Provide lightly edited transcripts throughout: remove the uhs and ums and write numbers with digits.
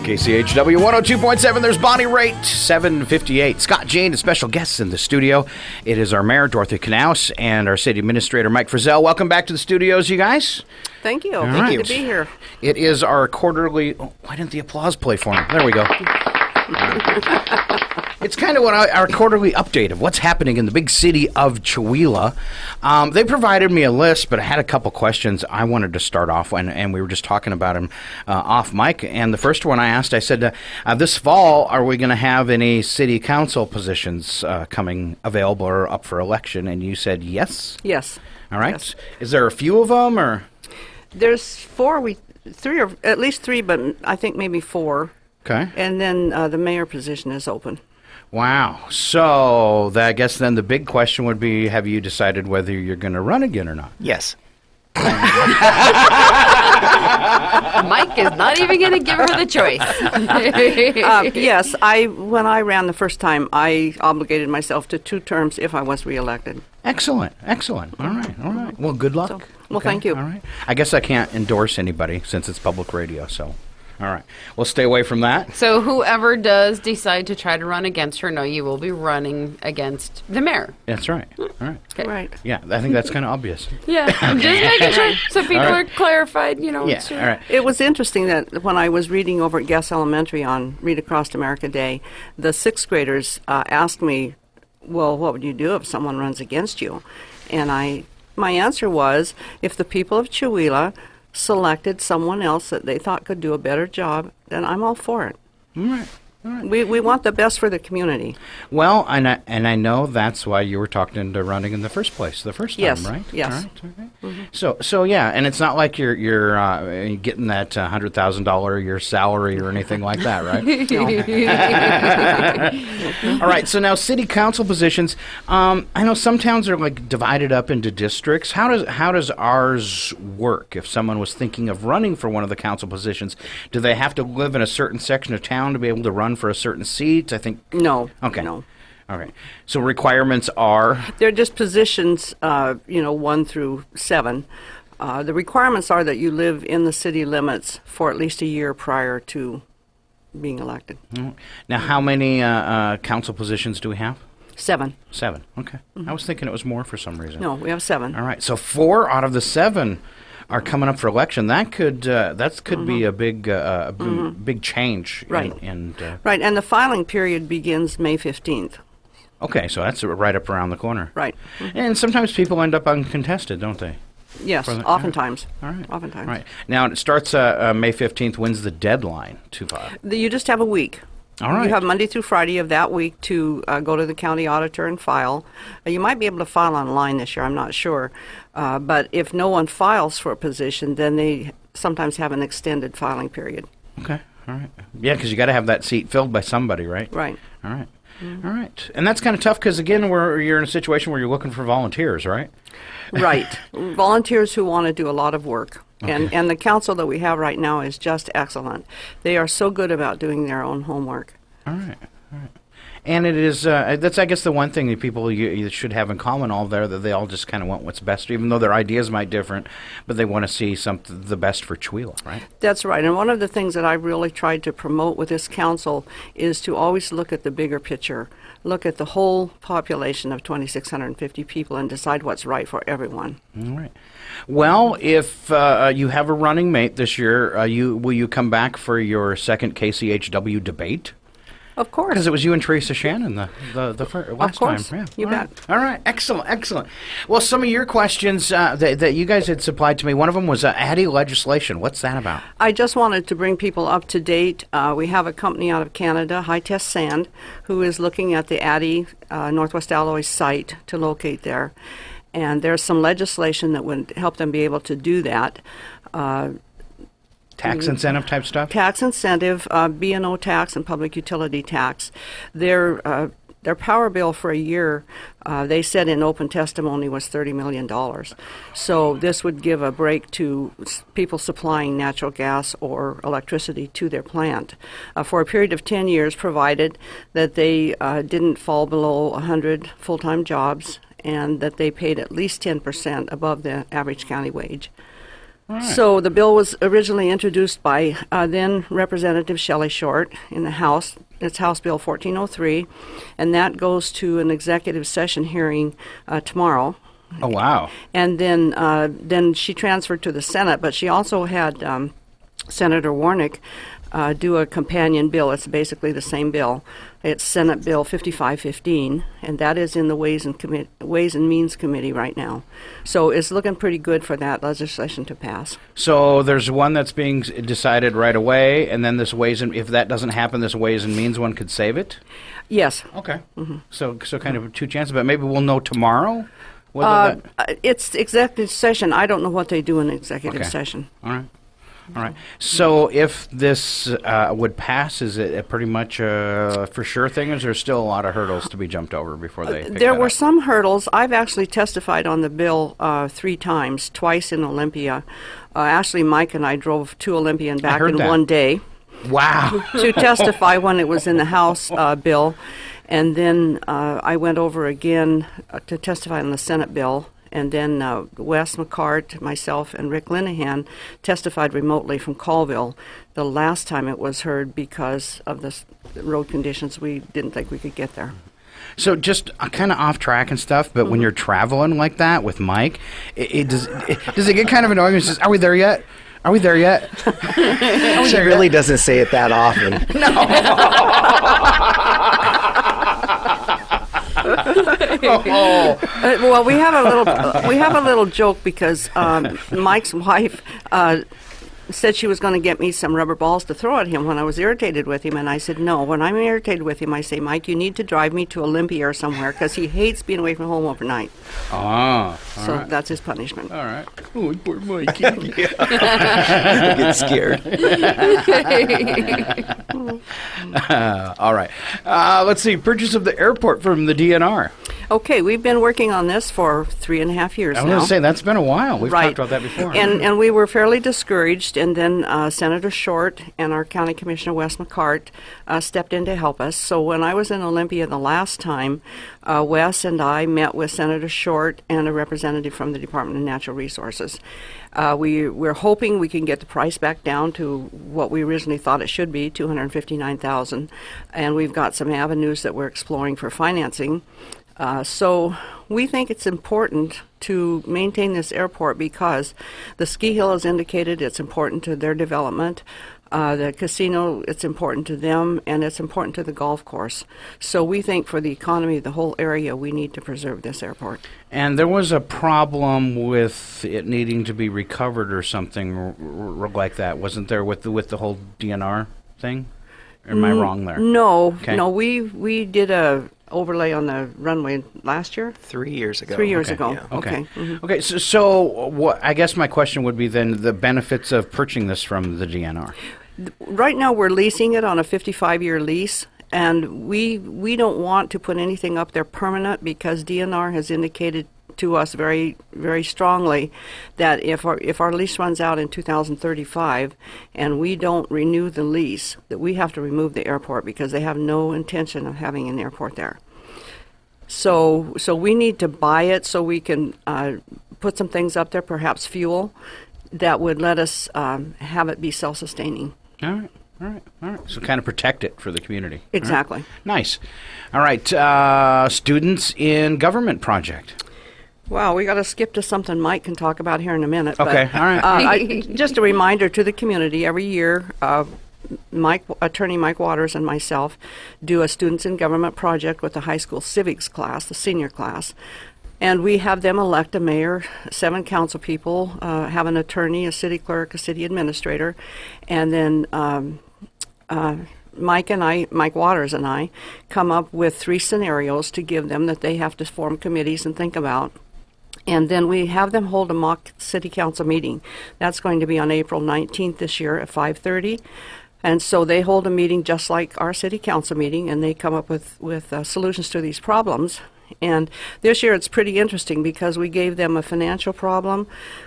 KCHW 102.7, there's Bonnie Raitt, 7:58. Scott Jane and special guests in the studio. It is our mayor, Dorothy Knauss, and our city administrator, Mike Frizzell. Welcome back to the studios, you guys. Thank you. Good to be here. It is our quarterly... Oh, why didn't the applause play for me? There we go. It's kind of our quarterly update of what's happening in the big city of Chewelah. They provided me a list, but I had a couple questions I wanted to start off, and we were just talking about them off mic. And the first one I asked, I said, this fall, are we going to have any city council positions coming available or up for election? And you said yes? Yes. All right. Yes. Is there a few of them, or? There's three, or at least three, but I think maybe four. Okay. And then the mayor position is open. Wow. So I guess then the big question would be, have you decided whether you're going to run again or not? Yes. Mike is not even going to give her the choice. Yes. When I ran the first time, I obligated myself to 2 terms if I was reelected. Excellent. Excellent. All right. Well, good luck. Thank you. All right. I guess I can't endorse anybody since it's public radio, so... All right. We'll stay away from that. So whoever does decide to try to run against her, no, you will be running against the mayor. That's right. All right. Okay. Right. Yeah, I think that's kind of obvious. Yeah, I'm just making sure so people are clarified, Yeah, Sure. all right. It was interesting that when I was reading over at Guess Elementary on Read Across America Day, the 6th graders asked me, well, what would you do if someone runs against you? And my answer was, if the people of Chewelah selected someone else that they thought could do a better job, then I'm all for it. All right. We want the best for the community. Well, and I know that's why you were talking into running in the first place, the first time, right? Yes. All right. Okay. Mm-hmm. So yeah, and it's not like you're getting that $100,000 a year salary or anything like that, right? All right. So now city council positions. I know some towns are like divided up into districts. How does ours work? If someone was thinking of running for one of the council positions, do they have to live in a certain section of town to be able to run for a certain seat? I think No. Okay. No. All right. So requirements are? They're just positions, 1 through 7. The requirements are that you live in the city limits for at least a year prior to being elected. Now, how many council positions do we have? 7. 7. Okay. I was thinking it was more for some reason. No, we have 7. All right. So 4 out of the 7 are coming up for election. That could be a big big change. Right. Right. And the filing period begins May 15th. Okay. So that's right up around the corner. Right. And sometimes people end up uncontested, don't they? Yes, oftentimes. All right. Oftentimes. Right. Now, it starts May 15th. When's the deadline to file? You just have a week. All right. You have Monday through Friday of that week to go to the county auditor and file. You might be able to file online this year, I'm not sure. But if no one files for a position, then they sometimes have an extended filing period. Okay. All right. Yeah, because you got to have that seat filled by somebody, right? Right. All right. All right. And that's kind of tough because, again, you're in a situation where you're looking for volunteers, right? Right. Volunteers who want to do a lot of work. Okay. And the council that we have right now is just excellent. They are so good about doing their own homework. All right. And it is, that's, I guess, the one thing that people you should have in common all there, that they all just kind of want what's best, even though their ideas might differ, but they want to see the best for Chewelah, right? That's right. And one of the things that I've really tried to promote with this council is to always look at the bigger picture, look at the whole population of 2,650 people and decide what's right for everyone. All right. Well, if you have a running mate this year, will you come back for your second KCHW debate? Of course. Because it was you and Teresa Shannon the last time. Yeah. You bet. All right. Excellent. Well, some of your questions that you guys had supplied to me, one of them was Addy legislation. What's that about? I just wanted to bring people up to date. We have a company out of Canada, High Test Sand, who is looking at the Addy Northwest Alloys site to locate there. And there's some legislation that would help them be able to do that. Tax incentive type stuff? Tax incentive, B&O tax, and public utility tax. They're their power bill for a year, they said in open testimony, was $30 million. So this would give a break to people supplying natural gas or electricity to their plant for a period of 10 years, provided that they didn't fall below 100 full-time jobs and that they paid at least 10% above the average county wage. Right. So the bill was originally introduced by then Representative Shelley Short in the House. It's House Bill 1403, and that goes to an executive session hearing tomorrow. Oh, wow. And then she transferred to the Senate, but she also had Senator Warnick do a companion bill. It's basically the same bill. It's Senate Bill 5515, and that is in the Ways and Means Committee right now. So it's looking pretty good for that legislation to pass. So there's one that's being decided right away, and then this if that doesn't happen, this Ways and Means one could save it? Yes. Okay. Mm-hmm. So kind of two chances, but maybe we'll know tomorrow whether it's executive session. I don't know what they do in executive Okay. session. All right. All right. So if this would pass, is it a pretty much for sure thing, or is there still a lot of hurdles to be jumped over before they pick There that were up? some hurdles. I've actually testified on the bill 3 times, twice in Olympia. Actually, Mike and I drove to Olympia and back heard in that. one day Wow. to testify when it was in the House bill. And then I went over again to testify on the Senate bill. And then Wes McCart, myself, and Rick Linehan testified remotely from Colville. The last time it was heard because of the road conditions, we didn't think we could get there. So just kind of off track and stuff, but when you're traveling like that with Mike, does it get kind of annoying? He says, "Are we there yet? Are we there yet?" She really doesn't say it that often. Well, we have a little joke because Mike's wife said she was going to get me some rubber balls to throw at him when I was irritated with him, and I said no. When I'm irritated with him, I say, Mike, you need to drive me to Olympia or somewhere because he hates being away from home overnight. So that's his punishment. All right. Oh, poor Mike. Get scared. All right. Let's see. Purchase of the airport from the DNR. Okay, we've been working on this for 3.5 years I was now. going to say, that's been a while. We've Right. talked about that before. And we were fairly discouraged, and then Senator Short and our County Commissioner Wes McCart stepped in to help us. So when I was in Olympia the last time, Wes and I met with Senator Short and a representative from the Department of Natural Resources. We're hoping we can get the price back down to what we originally thought it should be, $259,000, and we've got some avenues that we're exploring for financing. So we think it's important to maintain this airport because the ski hill has indicated it's important to their development. The casino, it's important to them, and it's important to the golf course. So we think for the economy of the whole area, we need to preserve this airport. And there was a problem with it needing to be recovered or something like that, wasn't there, with the whole DNR thing? Or am I wrong there? No, Okay. no, we did a overlay on the runway last year. 3 years ago. 3 years Okay. ago. Yeah. Okay. Mhm. Okay. So what? I guess my question would be then the benefits of purchasing this from the DNR. Right now, we're leasing it on a 55-year lease, and we don't want to put anything up there permanent because DNR has indicated to us very, very strongly that if our lease runs out in 2035 and we don't renew the lease, that we have to remove the airport because they have no intention of having an airport there. So we need to buy it so we can put some things up there, perhaps fuel, that would let us have it be self-sustaining. All right. All right. All right. So kind of protect it for the community. Exactly. All right. Nice. All right. Students in government project. Wow, we got to skip to something Mike can talk about here in a minute. Okay, all right. Just a reminder to the community, every year, Attorney Mike Waters and myself do a Students in Government project with the high school civics class, the senior class. And we have them elect a mayor, 7 council people, have an attorney, a city clerk, a city administrator, and then Mike Waters and I come up with 3 scenarios to give them that they have to form committees and think about. And then we have them hold a mock city council meeting. That's going to be on April 19th this year at 5:30. And so they hold a meeting just like our city council meeting, and they come up with solutions to these problems. And this year it's pretty interesting because we gave them a financial problem,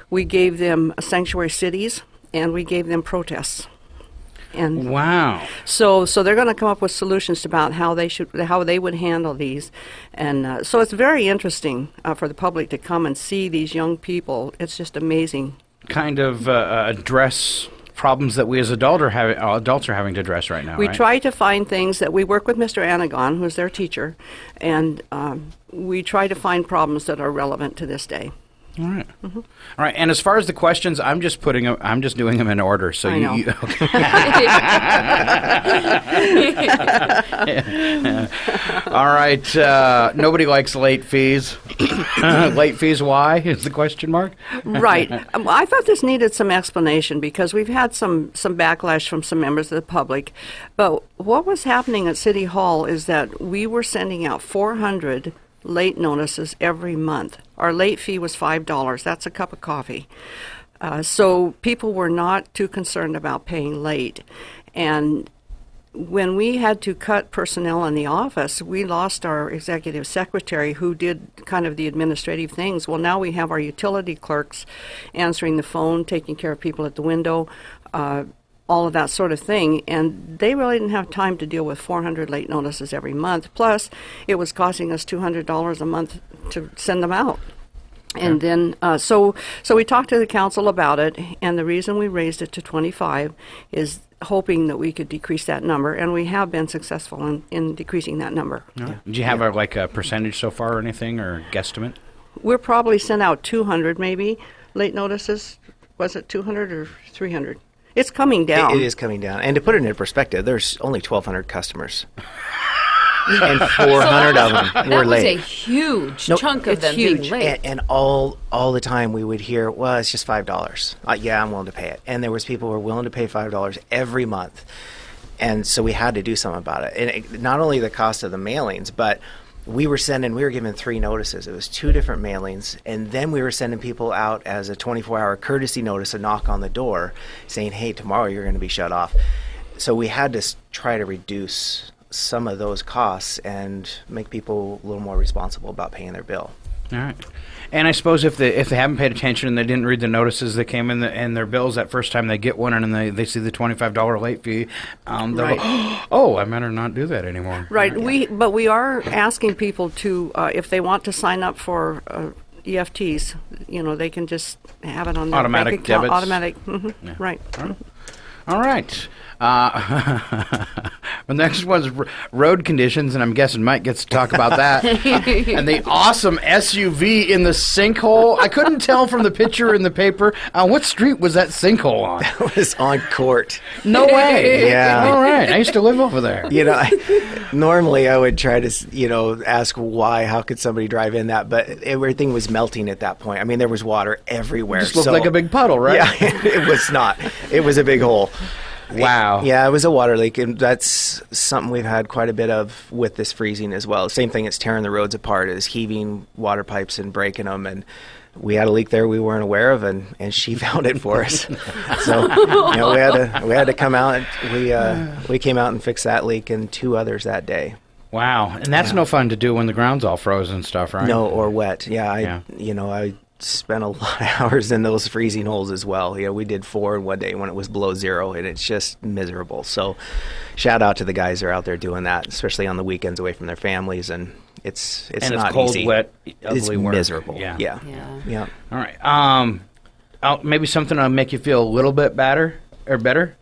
we gave them sanctuary cities, and we gave them protests. And Wow. so they're going to come up with solutions about how they would handle these, and so it's very interesting for the public to come and see these young people. It's just amazing. Kind of address problems that we as adults are having to address right now. We right? try to find things that we work with Mr. Anagon, who's their teacher, and we try to find problems that are relevant to this day. All right. All right. And as far as the questions, I'm just doing them in order. So I know. All right. Nobody likes late fees. Late fees, why? Is the question mark? Right. I thought this needed some explanation because we've had some backlash from some members of the public. But what was happening at City Hall is that we were sending out 400 late notices every month. Our late fee was $5. That's a cup of coffee. So people were not too concerned about paying late. And when we had to cut personnel in the office, we lost our executive secretary who did kind of the administrative things. Well, now we have our utility clerks answering the phone, taking care of people at the window, all of that sort of thing. And they really didn't have time to deal with 400 late notices every month. Plus, it was costing us $200 a month to send them out. And then, so we talked to the council about it, and the reason we raised it to 25 is hoping that we could decrease that number, and we have been successful in decreasing that number. Yeah. Do you have a percentage so far or anything, or guesstimate? We're probably sent out 200 maybe late notices. Was it 200 or 300? It's coming down. It is coming down. And to put it into perspective, there's only 1,200 customers. And 400 of them were late. That was a huge chunk of it's them huge. being late. And all the time we would hear, well, it's just $5. Yeah, I'm willing to pay it. And there was people who were willing to pay $5 every month. And so we had to do something about it. And not only the cost of the mailings, but we were given 3 notices. It was 2 different mailings. And then we were sending people out as a 24-hour courtesy notice, a knock on the door, saying, hey, tomorrow you're going to be shut off. So we had to try to reduce some of those costs and make people a little more responsible about paying their bill. All right. And I suppose if they haven't paid attention and they didn't read the notices that came in their bills that first time they get one and they see the $25 late fee, they'll Right. go, oh, I better not do that anymore. Right. But we are asking people to, if they want to sign up for EFTs, they can just have it on their Automatic bank account. debits? Automatic. Yeah. Right. All right. The next one's road conditions, and I'm guessing Mike gets to talk about that. And the awesome SUV in the sinkhole. I couldn't tell from the picture in the paper. What street was that sinkhole on? It was on Court. No way. Yeah. All right. I used to live over there. Normally I would try to, ask why, how could somebody drive in that? But everything was melting at that point. I mean, there was water everywhere. It just looked like a big puddle, right? Yeah, it was not. It was a big hole. Wow. Yeah, it was a water leak, and that's something we've had quite a bit of with this freezing as well. Same thing, it's tearing the roads apart, is heaving water pipes and breaking them, and we had a leak there we weren't aware of, and she found it for us. So we had to come out. We came out and fixed that leak and 2 others that day. Wow. And that's no fun to do when the ground's all frozen and stuff, right? No, or wet. Yeah, I spent a lot of hours in those freezing holes as well. We did 4 one day when it was below 0, and it's just miserable. So shout out to the guys that are out there doing that, especially on the weekends away from their families. And it's not cold, easy. Wet, ugly it's work. miserable. Yeah. Yeah. All right. Maybe something to make you feel a little bit better. Batter.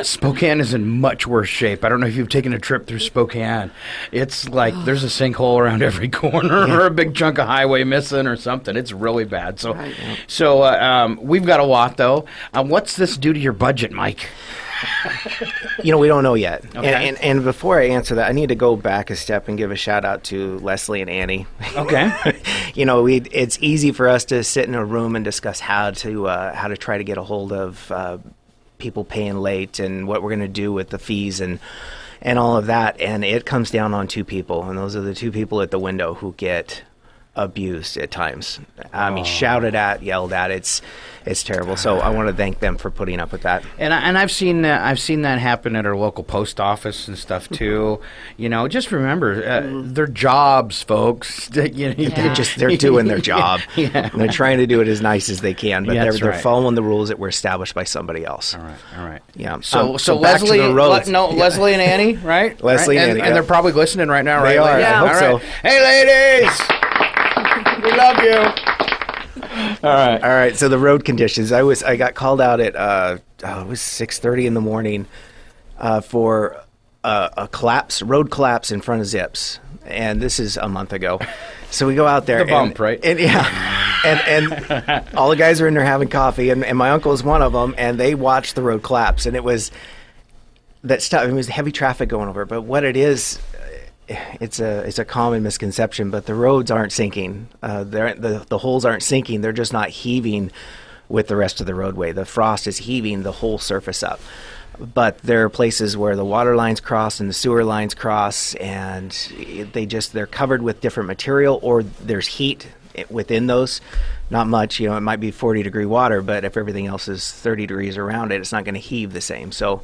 Spokane is in much worse shape. I don't know if you've taken a trip through Spokane. It's like there's a sinkhole around every corner or a big chunk of highway missing or something. It's really bad. So, we've got a lot, though. What's this do to your budget, Mike? We don't know yet. Okay. And before I answer that, I need to go back a step and give a shout out to Leslie and Annie. Okay. It's easy for us to sit in a room and discuss how to try to get a hold of people paying late and what we're going to do with the fees and all of that. And it comes down on 2 people, and those are the 2 people at the window who get abused at times. I mean, shouted at, yelled at. It's terrible. So I want to thank them for putting up with that. And I've seen that happen at our local post office and stuff too. You know, just remember their jobs, folks. You know, They're doing their job. Yeah. And they're trying to do it as nice as they can, but Yeah, they're that's right. following the rules that were established by somebody else. All right. Yeah. So back to Leslie, the roads. Leslie and Annie, right? Leslie Right? and Annie, and they're probably listening right now, They right? are. Yeah. I hope All right. so. Hey, ladies, we love you. All right. All right. So the road conditions. I got called out at it was 6:30 in the morning for a road collapse in front of Zips, and this is a month ago. So we go out there. The bump, right? And and all the guys are in there having coffee, and my uncle is one of them, and they watched the road collapse, and it was that stuff. It was heavy traffic going over, but what it is. It's a common misconception, but the roads aren't sinking. The holes aren't sinking. They're just not heaving with the rest of the roadway. The frost is heaving the whole surface up. But there are places where the water lines cross and the sewer lines cross, and they're covered with different material, or there's heat within those. Not much, it might be 40-degree water, but if everything else is 30 degrees around it, it's not going to heave the same. So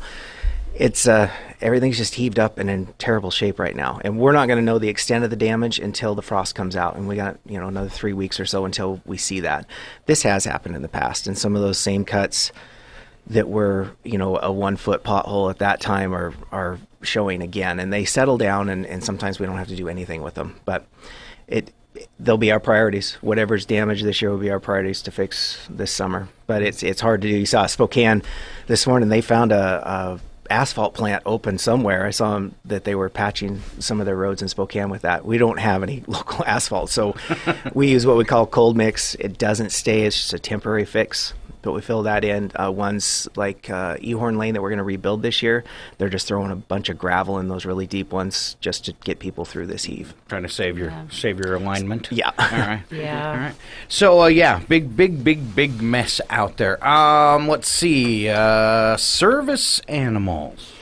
it's everything's just heaved up and in terrible shape right now, and we're not going to know the extent of the damage until the frost comes out, and we got another 3 weeks or so until we see that. This has happened in the past, and some of those same cuts that were a 1-foot pothole at that time are showing again, and they settle down, and sometimes we don't have to do anything with them, but they'll be our priorities. Whatever's damaged this year will be our priorities to fix this summer, but it's hard to do. You saw Spokane this morning; they found a asphalt plant open somewhere. I saw them that they were patching some of their roads in Spokane with that. We don't have any local asphalt, so we use what we call cold mix. It doesn't stay. It's just a temporary fix, but we fill that in. Ones like Ehorn Lane that we're going to rebuild this year, they're just throwing a bunch of gravel in those really deep ones just to get people through this heave. Trying to save your alignment. Yeah. All right. Yeah. All right. So big mess out there. Let's see. Service animals.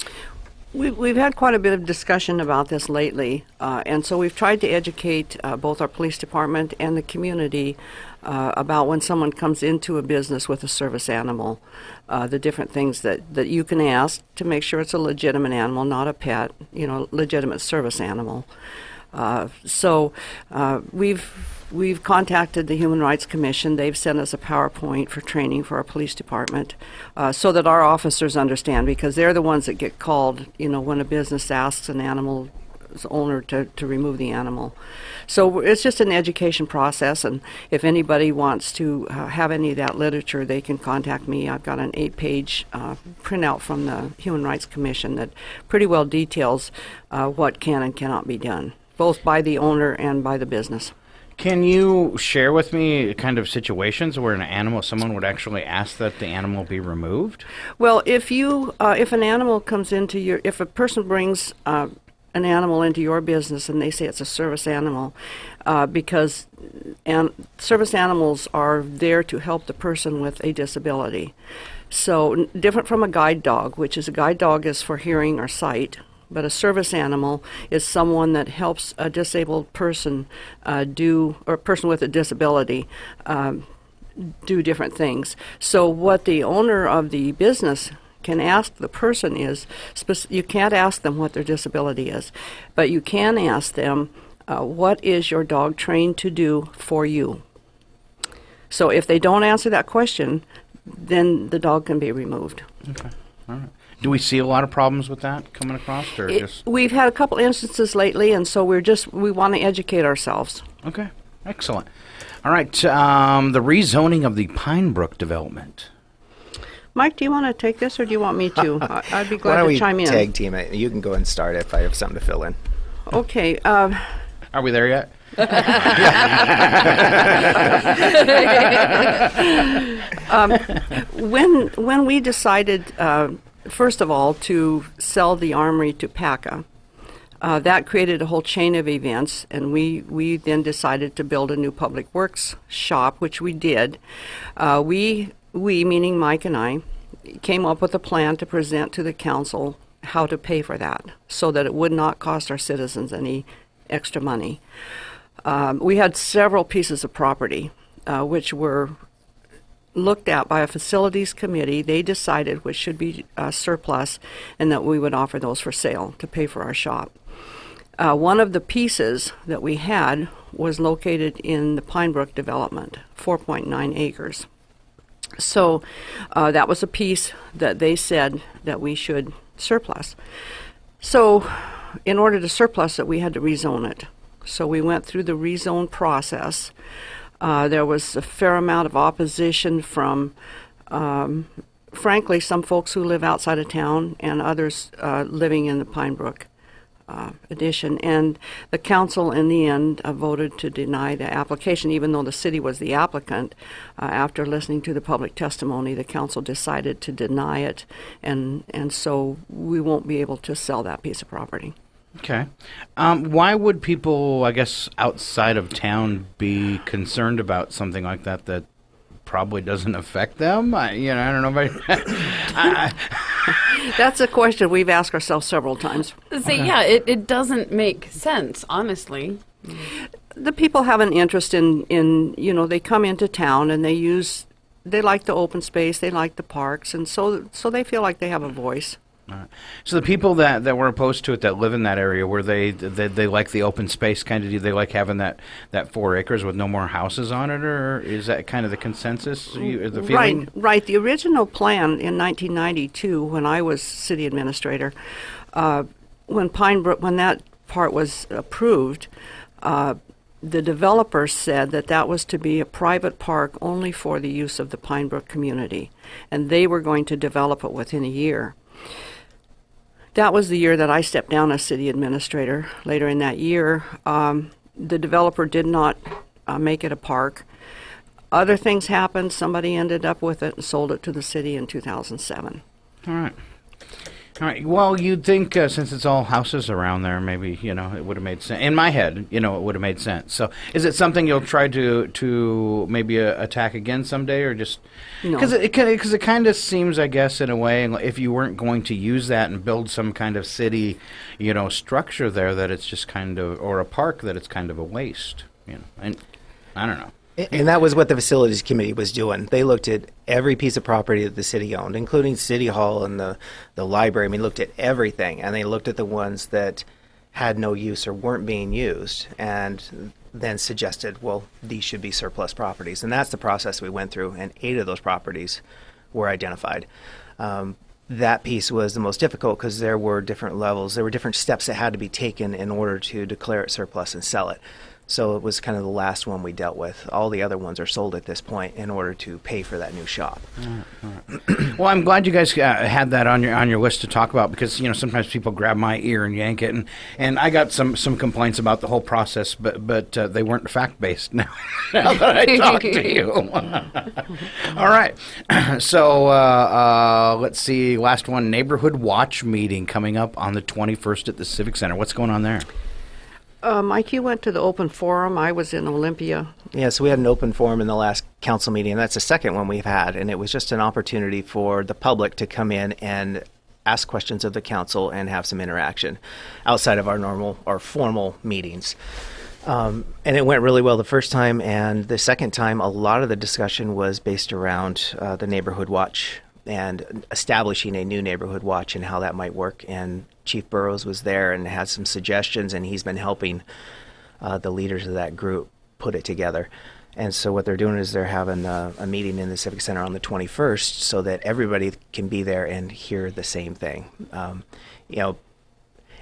We've had quite a bit of discussion about this lately, and so we've tried to educate both our police department and the community about when someone comes into a business with a service animal, the different things that you can ask to make sure it's a legitimate animal, not a pet, legitimate service animal. So we've contacted the Human Rights Commission. They've sent us a PowerPoint for training for our police department so that our officers understand, because they're the ones that get called, when a business asks an animal's owner to remove the animal. So it's just an education process, and if anybody wants to have any of that literature, they can contact me. I've got an 8-page printout from the Human Rights Commission that pretty well details what can and cannot be done, both by the owner and by the business. Can you share with me kind of situations where someone would actually ask that the animal be removed? Well, if an animal comes if a person brings an animal into your business and they say it's a service animal, because service animals are there to help the person with a disability. So different from a guide dog, which is a guide dog is for hearing or sight. But a service animal is someone that helps a disabled person or a person with a disability do different things. So what the owner of the business can ask the person is, you can't ask them what their disability is, but you can ask them, what is your dog trained to do for you? So if they don't answer that question, then the dog can be removed. Okay. All right. Do we see a lot of problems with that coming across, or just? We've had a couple instances lately, and so we want to educate ourselves. Okay, excellent. All right, the rezoning of the Pine Brook development. Mike, do you want to take this, or do you want me to? I'd be Why glad don't to we chime in. tag team it? You can go and start if I have something to fill in. Okay. Are we there yet? When we decided, first of all, to sell the armory to PACA, that created a whole chain of events, and we then decided to build a new public works shop, which we did. We, meaning Mike and I, came up with a plan to present to the council how to pay for that so that it would not cost our citizens any extra money. We had several pieces of property which were looked at by a facilities committee. They decided which should be surplus and that we would offer those for sale to pay for our shop. One of the pieces that we had was located in the Pine Brook development, 4.9 acres. So that was a piece that they said that we should surplus. So in order to surplus it, we had to rezone it. So we went through the rezone process. There was a fair amount of opposition from, frankly, some folks who live outside of town and others living in the Pine Brook addition. And the council, in the end, voted to deny the application, even though the city was the applicant. After listening to the public testimony, the council decided to deny it, and so we won't be able to sell that piece of property. Okay. Why would people, I guess, outside of town be concerned about something like that probably doesn't affect them? I don't know if That's a question we've asked ourselves several times. Yeah, it doesn't make sense, honestly. The people have an interest in they come into town and they like the open space, they like the parks, and so they feel like they have a voice. All right. So the people that were opposed to it, that live in that area, were they like the open space kind of? Do they like having that 4 acres with no more houses on it, or is that kind of the consensus? The feeling? Right. The original plan in 1992, when I was city administrator, when that part was approved, the developer said that was to be a private park only for the use of the Pine Brook community, and they were going to develop it within a year. That was the year that I stepped down as city administrator. Later in that year, the developer did not make it a park. Other things happened. Somebody ended up with it and sold it to the city in 2007. All right. Well, you'd think since it's all houses around there, maybe it would have made sense. In my head, it would have made sense. So, is it something you'll try to maybe attack again someday, or just No. because it kind of seems, I guess, in a way, if you weren't going to use that and build some kind of city, structure there, that it's just kind of, or a park, that it's kind of a waste. And I don't know. And that was what the facilities committee was doing. They looked at every piece of property that the city owned, including City Hall and the library. I mean, looked at everything, and they looked at the ones that had no use or weren't being used, and then suggested, well, these should be surplus properties. And that's the process we went through, and 8 of those properties were identified. That piece was the most difficult because there were different levels. There were different steps that had to be taken in order to declare it surplus and sell it. So it was kind of the last one we dealt with. All the other ones are sold at this point in order to pay for that new shop. All right. Well, I'm glad you guys had that on your list to talk about, because sometimes people grab my ear and yank it, and I got some complaints about the whole process, but they weren't fact based. Now that I talked to you. All right. So let's see. Last one, Neighborhood Watch meeting coming up on the 21st at the Civic Center. What's going on there? Mike, you went to the open forum. I was in Olympia. Yeah, so we had an open forum in the last council meeting, and that's the second one we've had, and it was just an opportunity for the public to come in and ask questions of the council and have some interaction outside of our normal or formal meetings. And it went really well the first time, and the second time, a lot of the discussion was based around the Neighborhood Watch and establishing a new Neighborhood Watch and how that might work. And Chief Burrows was there and had some suggestions, and he's been helping the leaders of that group put it together. And so what they're doing is they're having a meeting in the Civic Center on the 21st so that everybody can be there and hear the same thing.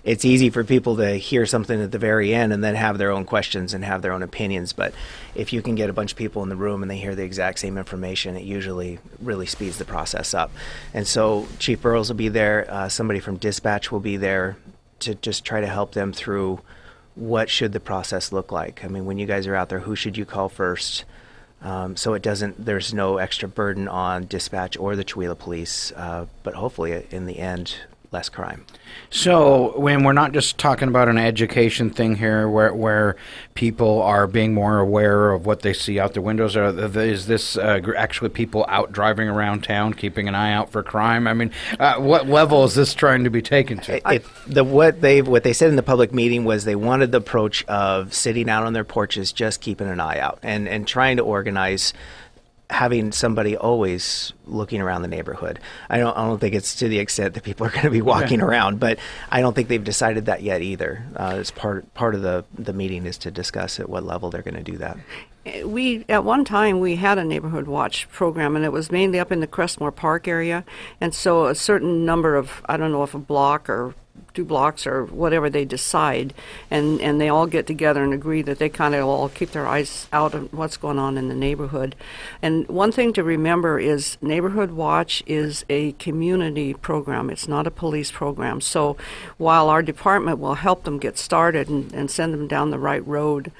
It's easy for people to hear something at the very end and then have their own questions and have their own opinions. But if you can get a bunch of people in the room and they hear the exact same information, it usually really speeds the process up. And so Chief Burrows will be there. Somebody from dispatch will be there to just try to help them through what should the process look like. I mean, when you guys are out there, who should you call first? So there's no extra burden on dispatch or the Chewelah police. But hopefully in the end, less crime. So when we're not just talking about an education thing here, where people are being more aware of what they see out their windows, is this actually people out driving around town, keeping an eye out for crime? I mean, what level is this trying to be taken to? What they said in the public meeting was they wanted the approach of sitting out on their porches, just keeping an eye out, and trying to organize having somebody always looking around the neighborhood. I don't think it's to the extent that people are going to be walking around, but I don't think they've decided that yet either. It's part of the meeting is to discuss at what level they're going to do that. At one time, we had a neighborhood watch program, and it was mainly up in the Crestmore Park area. And so a certain number of, I don't know if a block or 2 blocks or whatever they decide, and they all get together and agree that they kind of all keep their eyes out on what's going on in the neighborhood. And one thing to remember is Neighborhood Watch is a community program. It's not a police program. So while our department will help them get started and send them down the right road,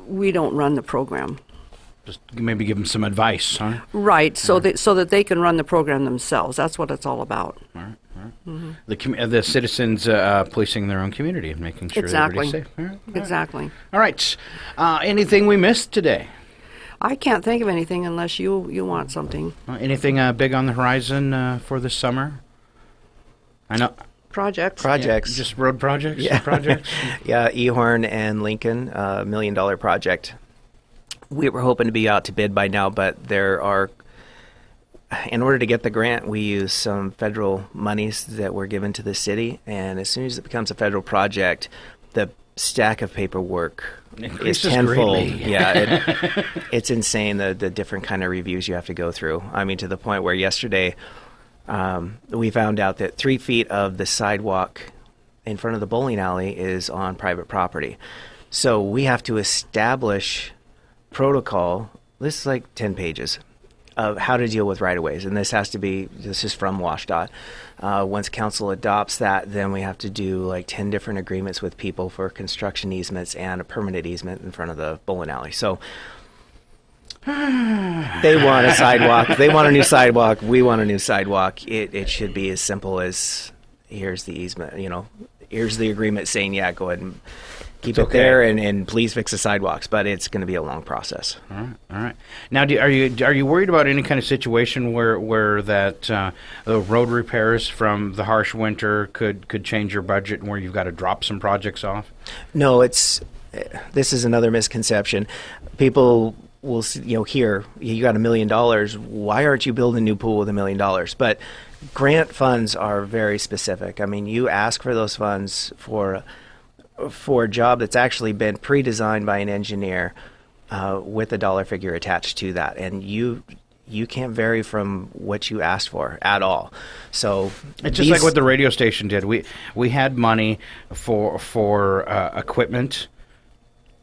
we don't run the program. Just maybe give them some advice, huh? Right, so that they can run the program themselves. That's what it's all about. All right. Mm-hmm. The citizens policing their own community and making sure everybody's safe. All right. Exactly. All right. Anything we missed today? I can't think of anything unless you want something. Anything big on the horizon for this summer? I know. Projects. Yeah, just road projects? Yeah. Projects? Yeah, Ehorn and Lincoln, $1 million project. We were hoping to be out to bid by now, but in order to get the grant, we use some federal monies that were given to the city, and as soon as it becomes a federal project, the stack of paperwork is tenfold. Yeah, it's insane, the different kind of reviews you have to go through. I mean, to the point where yesterday we found out that 3 feet of the sidewalk in front of the bowling alley is on private property. So we have to establish protocol. This is like 10 pages of how to deal with right-of-ways, and this is from WashDOT. Once council adopts that, then we have to do like 10 different agreements with people for construction easements and a permanent easement in front of the bowling alley. So they want a sidewalk. They want a new sidewalk. We want a new sidewalk. It should be as simple as here's the easement, here's the agreement saying, yeah, go ahead and keep it there, and please fix the sidewalks. But it's going to be a long process. All right. Now, are you worried about any kind of situation where that the road repairs from the harsh winter could change your budget, and where you've got to drop some projects off? No, this is another misconception. People will hear you got $1 million. Why aren't you building a new pool with $1 million? But grant funds are very specific. I mean, you ask for those funds for a job that's actually been pre-designed by an engineer with a dollar figure attached to that, and you can't vary from what you asked for at all. So it's just like what the radio station did. We had money for equipment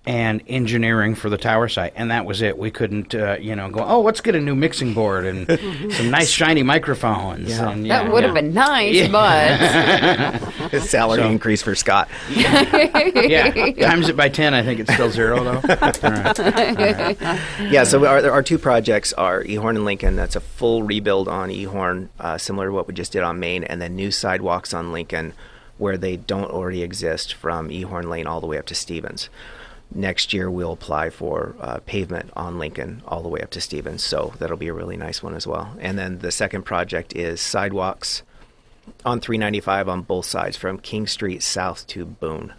and engineering for the tower site, and that was it. We couldn't, go, let's get a new mixing board and some nice shiny microphones. Yeah. And, that would have been nice, but salary increase for Scott. Yeah, times it by 10, I think it's still 0 though. All right. Yeah, so our 2 projects are Ehorn and Lincoln. That's a full rebuild on Ehorn, similar to what we just did on Main, and then new sidewalks on Lincoln where they don't already exist from Ehorn Lane all the way up to Stevens. Next year, we'll apply for pavement on Lincoln all the way up to Stevens, so that'll be a really nice one as well. And then the second project is sidewalks on 395 on both sides from King Street south to Boone.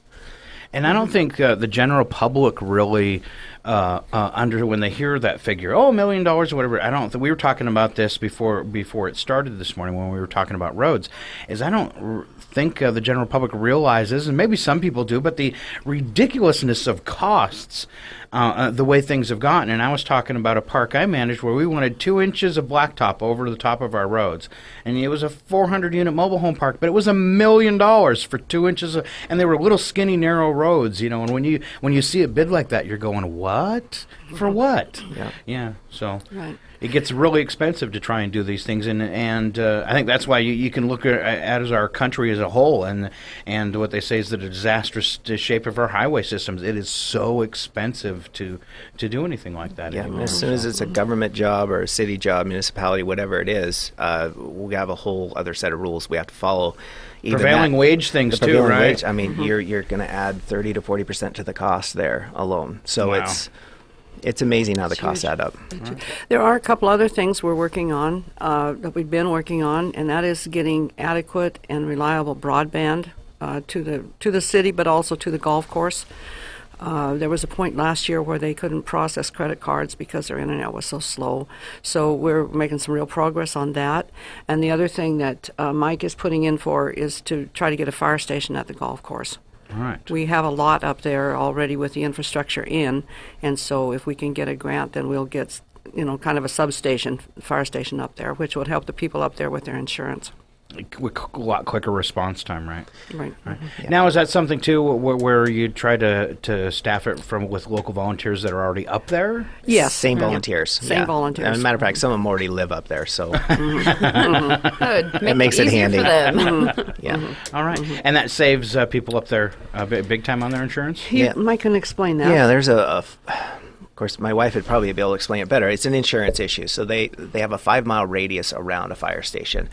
And I don't think the general public really when they hear that figure, $1 million or whatever. I don't. We were talking about this before it started this morning when we were talking about roads. I don't think the general public realizes, and maybe some people do, but the ridiculousness of costs, the way things have gotten. And I was talking about a park I managed where we wanted 2 inches of blacktop over the top of our roads, and it was a 400-unit mobile home park, but it was $1 million for 2 inches and they were little skinny narrow roads, and when you see a bid like that, you're going, what? For what? Yeah. Yeah. So Right. it gets really expensive to try and do these things, and I think that's why you can look at as our country as a whole, and what they say is the disastrous shape of our highway systems. It is so expensive to do anything like that Yeah, anymore. as soon as it's a government job or a city job, municipality, whatever it is, we have a whole other set of rules we have to follow. Even Prevailing wage things the too, prevailing right? wage, I mean, you're going to add 30 to 40% to the cost there alone. So Wow. it's amazing how the costs add up. There are a couple other things we're working on, that we've been working on, and that is getting adequate and reliable broadband to the city, but also to the golf course. There was a point last year where they couldn't process credit cards because their internet was so slow. So we're making some real progress on that. And the other thing that Mike is putting in for is to try to get a fire station at the golf course. All right. We have a lot up there already with the infrastructure in, and so if we can get a grant, then we'll get, kind of a substation, fire station up there, which would help the people up there with their insurance. A lot quicker response time, right? Right. Yeah. Now, is that something too where you try to staff it with local volunteers that are already up there? Yes. Same volunteers. Same volunteers. As a matter of fact, some of them already live up there, so Good. it makes it easier handy. for them. yeah. All right, and that saves people up there big time on their insurance. Yeah. Mike can explain that. Yeah, there's of course, my wife would probably be able to explain it better. It's an insurance issue. So they have a 5-mile radius around a fire station.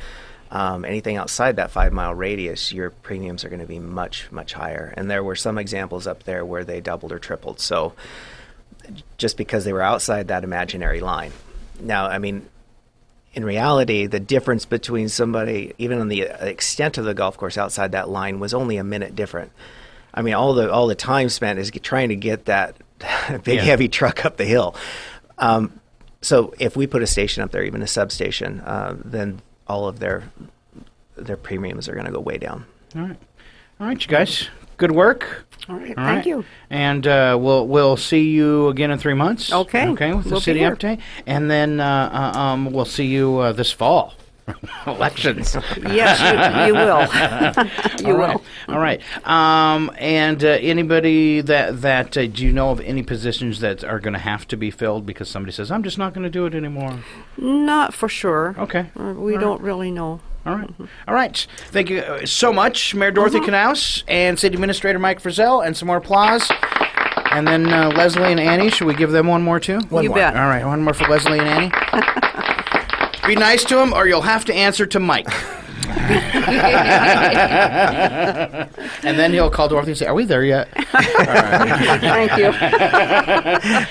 Anything outside that 5-mile radius, your premiums are going to be much, much higher. And there were some examples up there where they doubled or tripled. So just because they were outside that imaginary line. Now, I mean, in reality, the difference between somebody, even on the extent of the golf course outside that line, was only a minute different. I mean, all the time spent is trying to get that big, heavy truck up the hill. So if we put a station up there, even a substation, then all of their premiums are going to go way down. All right, you guys. Good work. All right. All Thank right. you. And we'll see you again in 3 months. Okay. Okay, with the We'll be city here. update, and then we'll see you this fall. Elections. Yes, you will. You will. All right. And anybody that do you know of any positions that are going to have to be filled because somebody says, I'm just not going to do it anymore? Not for sure. Okay. We don't really know. All right. All right. Thank you so much, Mayor Dorothy Knauss and City Administrator Mike Frizzell, and some more applause. And then Leslie and Annie, should we give them one more too? You bet. All right, one more for Leslie and Annie. Be nice to him, or you'll have to answer to Mike. And then he'll call Dorothy and say, are we there yet? Thank you.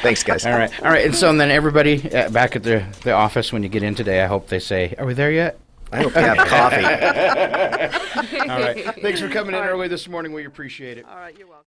Thanks, guys. All right. And so then everybody back at the office when you get in today, I hope they say, are we there yet? I hope you have coffee. All right. Thanks for coming in early this morning. We appreciate it. All right, you're welcome.